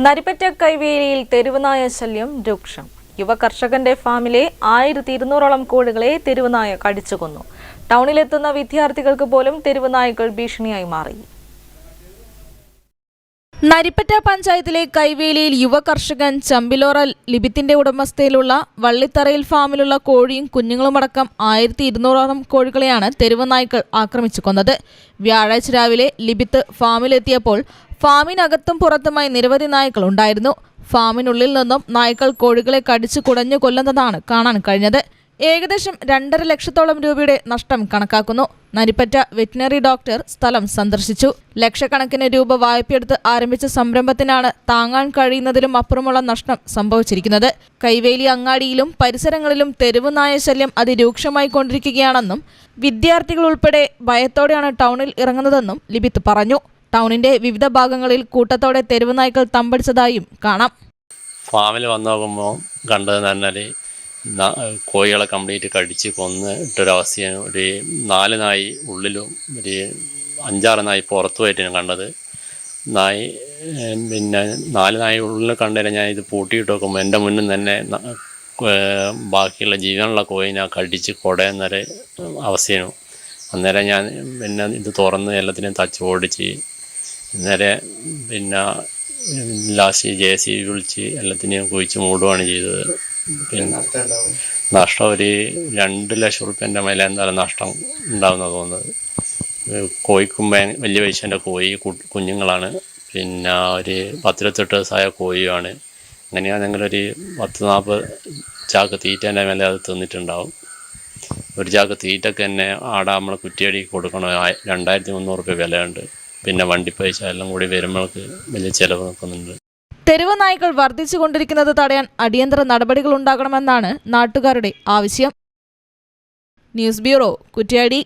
നരിപ്പറ്റ കൈവേലിയിൽ തെരുവുനായ ശല്യം രൂക്ഷം. യുവ കർഷകന്റെ ഫാമിലെ 1200ഓളം കോഴികളെ തെരുവുനായ കടിച്ചുകൊന്നു. ടൗണിലെത്തുന്ന വിദ്യാർത്ഥികൾക്ക് പോലും തെരുവുനായ്ക്കൾ ഭീഷണിയായി മാറി. നരിപ്പറ്റ പഞ്ചായത്തിലെ കൈവേലിയിൽ യുവ കർഷകൻ ചമ്പിലോറ ലിബിത്തിന്റെ ഉടമസ്ഥയിലുള്ള വള്ളിത്തറയിൽ ഫാമിലുള്ള കോഴിയും കുഞ്ഞുങ്ങളുമടക്കം 1200ഓളം കോഴികളെയാണ് തെരുവുനായ്ക്കൾ ആക്രമിച്ചു കൊന്നത്. വ്യാഴാഴ്ച രാവിലെ ലിബിത്ത് ഫാമിലെത്തിയപ്പോൾ ഫാമിനകത്തും പുറത്തുമായി നിരവധി നായ്ക്കൾ ഉണ്ടായിരുന്നു. ഫാമിനുള്ളിൽ നിന്നും നായ്ക്കൾ കോഴികളെ കടിച്ചു കുടഞ്ഞു കൊല്ലുന്നതാണ് കാണാൻ കഴിഞ്ഞത്. ഏകദേശം 2.5 ലക്ഷത്തോളം രൂപയുടെ നഷ്ടം കണക്കാക്കുന്നു. നരിപ്പറ്റ വെറ്റിനറി ഡോക്ടർ സ്ഥലം സന്ദർശിച്ചു. ലക്ഷക്കണക്കിന് രൂപ വായ്പയെടുത്ത് ആരംഭിച്ച സംരംഭത്തിനാണ് താങ്ങാൻ കഴിയുന്നതിലും അപ്പുറമുള്ള നഷ്ടം സംഭവിച്ചിരിക്കുന്നത്. കൈവേലി അങ്ങാടിയിലും പരിസരങ്ങളിലും തെരുവുനായ ശല്യം അതിരൂക്ഷമായി കൊണ്ടിരിക്കുകയാണെന്നും വിദ്യാർത്ഥികൾ ഉൾപ്പെടെ ഭയത്തോടെയാണ് ടൗണിൽ ഇറങ്ങുന്നതെന്നും ലിബിത്ത് പറഞ്ഞു. ടൗണിന്റെ വിവിധ ഭാഗങ്ങളിൽ കൂട്ടത്തോടെ തെരുവുനായ്ക്കൾ തമ്പടിച്ചതായും കാണാം. ഫാമിൽ വന്നു നോക്കുമ്പോൾ കണ്ടത് പറഞ്ഞാൽ കോഴികളെ കംപ്ലീറ്റ് കടിച്ച് കൊന്ന് ഇട്ടൊരവസ്ഥയാണ്. ഒരു 4 നായി ഉള്ളിലും ഒരു 5-6 നായി പുറത്തു പോയിട്ടാണ് കണ്ടത്. പിന്നെ 4 നായി ഉള്ളിൽ കണ്ടതിന് ഞാൻ ഇത് പൂട്ടിയിട്ട് നോക്കുമ്പോൾ എൻ്റെ മുന്നിൽ തന്നെ ബാക്കിയുള്ള ജീവനുള്ള കോഴിനെ കടിച്ച് കുടയുന്നൊരു അവസ്ഥയാണ്. അന്നേരം ഞാൻ പിന്നെ ഇത് തുറന്ന് എല്ലാത്തിനെയും തച്ച് ഓടിച്ച് പിന്നെ ലാസ്റ്റ് JCB വിളിച്ച് എല്ലാത്തിനെയും കുഴിച്ച് മൂടുകയാണ് ചെയ്തത്. പിന്നെ നഷ്ടം ഒരു 2 ലക്ഷം റുപ്യൻ്റെ മേലെ എന്തായാലും നഷ്ടം ഉണ്ടാവുമെന്നാണ് തോന്നുന്നത്. കോഴിക്കും വലിയ പൈസേൻ്റെ കോഴി കുഞ്ഞുങ്ങളാണ്. പിന്നെ ഒരു 10-28 ദിവസമായ കോഴിയുമാണ്. അങ്ങനെയാണെങ്കിൽ ഒരു 10-40 ചാക്ക് തീറ്റേൻ്റെ മേലെ അത് തിന്നിട്ടുണ്ടാവും. ഒരു ചാക്ക് തീറ്റയ്ക്ക് തന്നെ ആടെ നമ്മൾ കുറ്റിയടി കൊടുക്കണം. 2300 റുപ്യ വിലയുണ്ട്. പിന്നെ വണ്ടി പൈസ എല്ലാം കൂടി വരുമ്പോഴേക്ക് വലിയ ചിലവ് നിൽക്കുന്നുണ്ട്. തെരുവുനായ്ക്കൾ വർദ്ധിച്ചുകൊണ്ടിരിക്കുന്നത് തടയാൻ അടിയന്തര നടപടികൾ ഉണ്ടാകണമെന്നാണ് നാട്ടുകാരുടെ ആവശ്യം. News bureau, Kuttiadi.